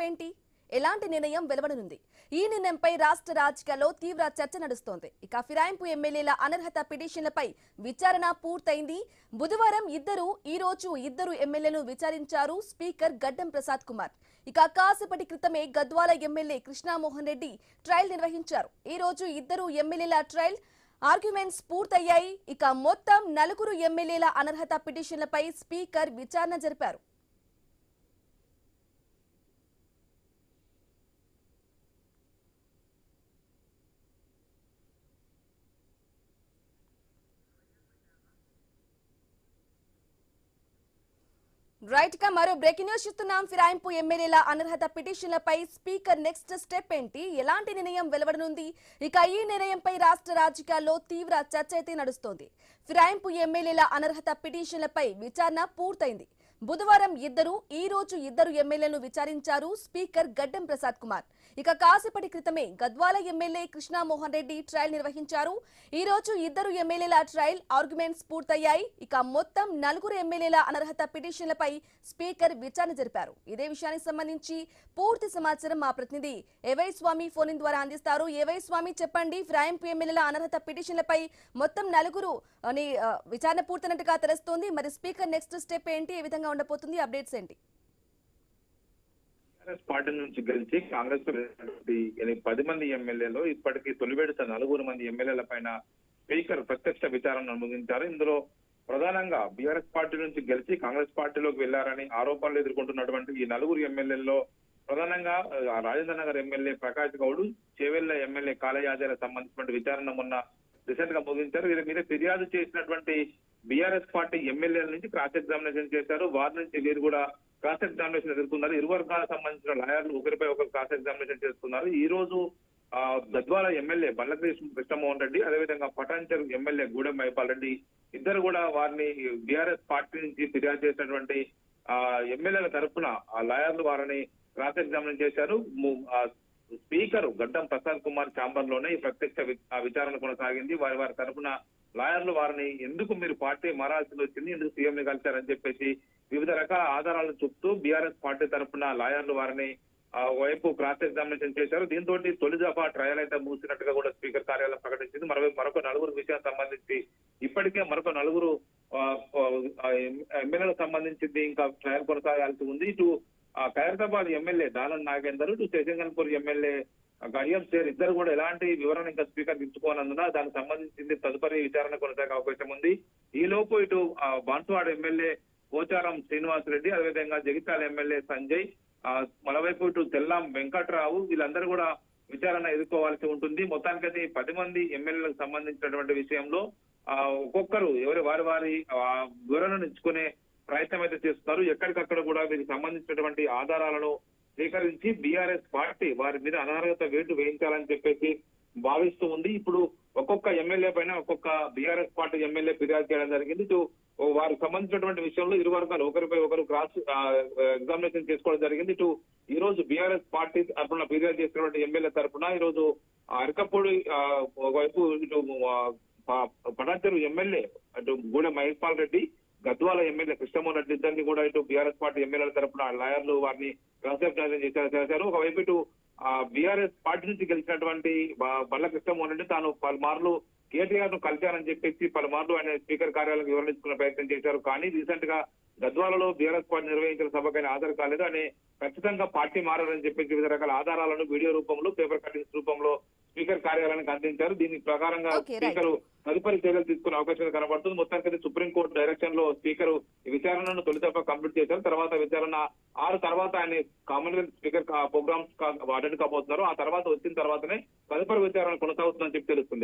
ఏంటి? ఎలాంటి నిర్ణయం వెలువడనుంది? ఈ నిర్ణయంపై రాష్ట్ర రాజకీయాల్లో తీవ్ర చర్చ నడుస్తోంది. ఇక ఫిరాయింపు ఎమ్మెల్యేల అనర్హత పిటిషన్లపై విచారణ పూర్తయింది. బుధవారం ఈ రోజు ఇద్దరు ఎమ్మెల్యేలను విచారించారు స్పీకర్ గడ్డం ప్రసాద్ కుమార్. ఇక కాసేపటి క్రితమే గద్వాల ఎమ్మెల్యే కృష్ణమోహన్ రెడ్డి ట్రయల్ నిర్వహించారు. ఈ రోజు ఇద్దరు ఎమ్మెల్యేల ట్రయల్ ఆర్గ్యుమెంట్స్ పూర్తయ్యాయి. ఇక మొత్తం 4 ఎమ్మెల్యేల అనర్హత పిటిషన్లపై స్పీకర్ విచారణ జరిపారు. రైట్ గా మరో బ్రేకింగ్ న్యూస్ చూస్తున్నాం. ఫిరాయింపు ఎమ్మెల్యేల అనర్హత పిటిషన్లపై స్పీకర్ నెక్స్ట్ స్టెప్ ఏంటి? ఎలాంటి నిర్ణయం వెలువడనుంది? ఇక ఈ నిర్ణయంపై రాష్ట్ర రాజకీయాల్లో తీవ్ర చర్చ అయితే నడుస్తోంది. ఫిరాయింపు ఎమ్మెల్యేల అనర్హత పిటిషన్లపై విచారణ పూర్తయింది. బుధవారం ఈ రోజు ఇద్దరు ఎమ్మెల్యేలను విచారించారు స్పీకర్ గడ్డం ప్రసాద్ కుమార్. ఇక కాసేపటి క్రితమే గద్వాల ఎమ్మెల్యే కృష్ణమోహన్ రెడ్డి ట్రయల్ నిర్వహించారు. ఈ రోజు ఇద్దరు ఎమ్మెల్యేల ట్రయల్ ఆర్గ్యుమెంట్స్ పూర్తయ్యాయి. ఇక మొత్తం 4 ఎమ్మెల్యేల అనర్హత పిటిషన్లపై స్పీకర్ విచారణ జరిపారు. ఇదే విషయానికి సంబంధించి పూర్తి సమాచారం మా ప్రతినిధి ఏవై స్వామి ఫోన్ ఇన్ ద్వారా అందిస్తారు. ఏవై స్వామి, చెప్పండి. ఫిరాయింపు ఎమ్మెల్యేల అనర్హత పిటిషన్లపై మొత్తం 4 విచారణ పూర్తయినట్టుగా తెలుస్తోంది. మరి స్పీకర్ నెక్స్ట్ స్టెప్ ఏంటి? ఏ విధంగా ఉండబోతుంది? అప్డేట్స్ ఏంటి? కాంగ్రెస్ పార్టీ నుంచి గెలిచి కాంగ్రెస్ 10 మంది ఎమ్మెల్యేలు ఇప్పటికీ తొలి విడత 4 మంది ఎమ్మెల్యేల పైన స్పీకర్ ప్రత్యక్ష విచారణ ముగించారు. ఇందులో ప్రధానంగా బీఆర్ఎస్ పార్టీ నుంచి గెలిచి కాంగ్రెస్ పార్టీలోకి వెళ్లారని ఆరోపణలు ఎదుర్కొంటున్నటువంటి ఈ 4 ఎమ్మెల్యేల్లో ప్రధానంగా రాజేంద్ర నగర్ ఎమ్మెల్యే ప్రకాష్ గౌడ్, చేవెళ్ల ఎమ్మెల్యే కాళయాజాలకు సంబంధించిన విచారణ మొన్న రీసెంట్ గా ముగించారు. వీరి మీద ఫిర్యాదు చేసినటువంటి బీఆర్ఎస్ పార్టీ ఎమ్మెల్యేల నుంచి క్రాస్ ఎగ్జామినేషన్ చేశారు. వారి నుంచి వీరు కూడా క్రాస్ ఎగ్జామినేషన్ ఎదుర్కొన్నారు. ఇరు వర్గాలకు సంబంధించిన లాయర్లు ఒకరిపై ఒకరు క్రాస్ ఎగ్జామినేషన్ చేస్తున్నారు. ఈ రోజు గద్వాల ఎమ్మెల్యే బల్ల కృష్ణమోహన్ రెడ్డి, అదేవిధంగా పటాన్చెరు ఎమ్మెల్యే గూడెం మైపాల్ రెడ్డి ఇద్దరు కూడా వారిని బీఆర్ఎస్ పార్టీ నుంచి ఫిర్యాదు చేసినటువంటి ఎమ్మెల్యేల తరఫున లాయర్లు వారిని క్రాస్ ఎగ్జామినేషన్ చేశారు. స్పీకర్ గడ్డం ప్రసాద్ కుమార్ ఛాంబర్ లోనే ఈ ప్రత్యక్ష విచారణ కొనసాగింది. వారి తరఫున లాయర్లు వారిని ఎందుకు మీరు పార్టీ మారాల్సి వచ్చింది, ఎందుకు సీఎం ని కలిశారని చెప్పేసి వివిధ రకాల ఆధారాలను చూపుతూ బీఆర్ఎస్ పార్టీ తరఫున లాయర్లు వారిని వైపు క్రాస్ ఎగ్జామినేషన్ చేశారు. దీంతో తొలి దఫా ట్రయల్ అయితే మూసినట్టుగా కూడా స్పీకర్ కార్యాలయం ప్రకటించింది. మరొక 4 విషయాలకు సంబంధించి ఇప్పటికే మరొక 4 ఎమ్మెల్యేలకు సంబంధించింది ఇంకా ట్రయల్ కొనసాగాల్సి ఉంది. ఇటు ఖైరతాబాద్ ఎమ్మెల్యే దానం నాగేందర్, ఇటు శేషంగన్పూర్ ఎమ్మెల్యే గడియం సేర్ ఇద్దరు కూడా ఎలాంటి వివరణ ఇంకా స్పీకర్ ఇచ్చుకోనందున దానికి సంబంధించింది తదుపరి విచారణ కొనసాగే అవకాశం ఉంది. ఈ లోపు ఇటు బాన్సువాడ ఎమ్మెల్యే పోచారం శ్రీనివాసరెడ్డి, అదేవిధంగా జగిత్యాల ఎమ్మెల్యే సంజయ్, మరోవైపు ఇటు తెల్లాం వెంకట్రావు వీళ్ళందరూ కూడా విచారణ ఎదుర్కోవాల్సి ఉంటుంది. మొత్తానికైతే 10 మంది ఎమ్మెల్యేలకు సంబంధించినటువంటి విషయంలో ఒక్కొక్కరు వారి వివరణను ఇచ్చుకునే ప్రయత్నం అయితే చేస్తున్నారు. ఎక్కడికక్కడ కూడా వీరికి సంబంధించినటువంటి ఆధారాలను స్వీకరించి బీఆర్ఎస్ పార్టీ వారి మీద అనర్హత వేటు వేయించాలని చెప్పేసి భావిస్తూ ఉంది. ఇప్పుడు ఒక్కొక్క ఎమ్మెల్యే పైన ఒక్కొక్క బీఆర్ఎస్ పార్టీ ఎమ్మెల్యే ఫిర్యాదు చేయడం జరిగింది. ఇటు వారికి సంబంధించినటువంటి విషయంలో ఇరు వర్గాలు ఒకరిపై ఒకరు క్రాస్ ఎగ్జామినేషన్ చేసుకోవడం జరిగింది. ఇటు ఈ రోజు బీఆర్ఎస్ పార్టీ తరఫున ఫిర్యాదు చేసినటువంటి ఎమ్మెల్యే తరఫున ఈ రోజు అరకపూడి వైపు ఇటు పటాన్చెరు ఎమ్మెల్యే అటు గూడెం మైపాల్ రెడ్డి, గద్వాల ఎమ్మెల్యే కృష్ణమోహన్ రెడ్డి ఇద్దరిని కూడా ఇటు బీఆర్ఎస్ పార్టీ ఎమ్మెల్యేల తరఫున లాయర్లు వారిని క్రాస్ ఎగ్జామినేషన్ చేశారు. ఒకవైపు ఇటు బీఆర్ఎస్ పార్టీ నుంచి గెలిచినటువంటి బల్ల కృష్ణమోహన్ రెడ్డి తాను పలుమార్లు కేటీఆర్ ను కలిశారని చెప్పేసి పలుమార్లు ఆయన స్పీకర్ కార్యాలయం వివరించుకునే ప్రయత్నం చేశారు. కానీ రీసెంట్ గా గద్వాలలో బీఆర్ఎస్ పార్టీ నిర్వహించిన సభకైనా హాజరు కాలేదు. అని ఖచ్చితంగా పార్టీ మారారని చెప్పేసి వివిధ రకాల ఆధారాలను వీడియో రూపంలో, పేపర్ కటింగ్స్ రూపంలో స్పీకర్ కార్యాలయానికి అందించారు. దీని ప్రకారంగా స్పీకర్ తదుపరి చర్యలు తీసుకునే అవకాశం కనబడుతుంది. మొత్తానికి సుప్రీంకోర్టు డైరెక్షన్ లో స్పీకర్ ఈ విచారణను తొలి దఫా కంప్లీట్ చేశారు. తర్వాత విచారణ 6 తర్వాత ఆయన కామన్వెల్త్ స్పీకర్ ప్రోగ్రామ్స్ అటెండ్ కాబోతున్నారు. ఆ తర్వాత వచ్చిన తర్వాతనే తదుపరి విచారణ కొనసాగుతుందని చెప్పి తెలుస్తుంది.